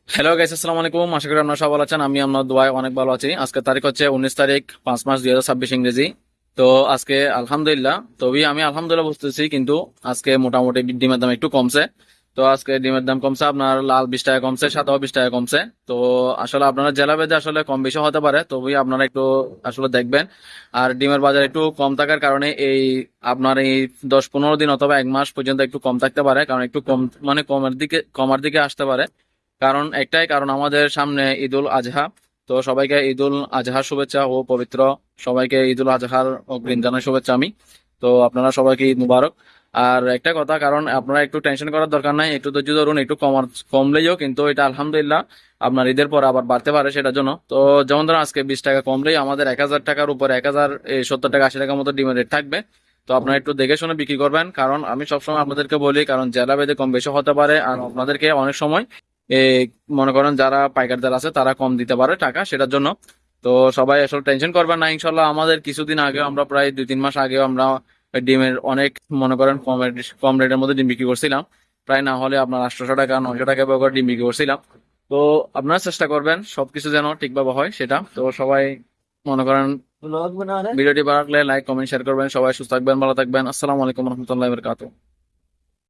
Hello guys, আসসালামু আলাইকুম। আশা করি আপনারা সবাই ভালো আছেন। আমি আপনার দোয়ায় অনেক ভালো আছি। আজকে তারিখ হচ্ছে 19 তারিখ 5 মাস 2026 ইংরেজি। তো আজকে আলহামদুলিল্লাহ, তবে আমি আলহামদুলিল্লাহ বুঝতেছি, কিন্তু আজকে মোটামুটি ডিমের দাম একটু কমছে। তো আজকে ডিমের দাম কমছে, আপনার লাল 20 টাকা কমছে, সাদাও 20 টাকা কমছে। তো আসলে আপনারা জেলা ভেদে আসলে কম বেশি হতে পারে, তবে আপনারা একটু আসলে দেখবেন। আর ডিমের বাজার একটু কম থাকার কারণে এই আপনার এই 10-15 দিন অথবা 1 মাস পর্যন্ত একটু কম থাকতে পারে, কারণ একটু কম মানে কমার দিকে আসতে পারে। কারণ একটাই কারণ, আমাদের সামনে ঈদুল আজহা। তো সবাইকে ঈদুল আজহার শুভেচ্ছা ও পবিত্র সবাইকে ঈদুল আজহার অগ্রিম জানাই শুভেচ্ছা আমি। তো আপনারা সবাইকে ঈদ মুবারক। আর একটা কথা, কারণ আপনারা একটু টেনশন করার দরকার নাই, একটু ধৈর্য ধরুন। একটু কমলেও কিন্তু এটা আলহামদুলিল্লাহ আপনার ঈদের পর আবার বাড়তে পারে, সেটার জন্য। তো যেমন ধরুন আজকে 20 টাকা কমলেই আমাদের 1,000 টাকার উপরে 1,070 টাকা 80 টাকার মতো ডিমের রেট থাকবে। তো আপনারা একটু দেখে শুনে বিক্রি করবেন, কারণ আমি সবসময় আপনাদেরকে বলি, কারণ জেলা ভেদে কম বেশি হতে পারে। আর আপনাদেরকে অনেক সময় এ মনে করেন যারা পাইকারদার আছে তারা কম দিতে পারে টাকা, সেটার জন্য। তো সবাই আসলে টেনশন করবেন না, ইনশাল্লাহ। আমাদের কিছুদিন আগে আমরা প্রায় 2-3 মাস আগেও আমরা ডিমের অনেক মনে করেন কম রেটের মধ্যে ডিম বিক্রি করছিলাম। প্রায় না হলে আপনার 800 টাকা 900 টাকা করে ডিম বিক্রি করছিলাম। তো আপনারা চেষ্টা করবেন সবকিছু যেন ঠিকভাবে হয়, সেটা তো সবাই মনে করেন। ভিডিওটি ভালো লাগলে লাইক কমেন্ট শেয়ার করবেন। সবাই সুস্থ থাকবেন, ভালো থাকবেন। আসসালামু আলাইকুম রহমতুল্লাহ বরকাত।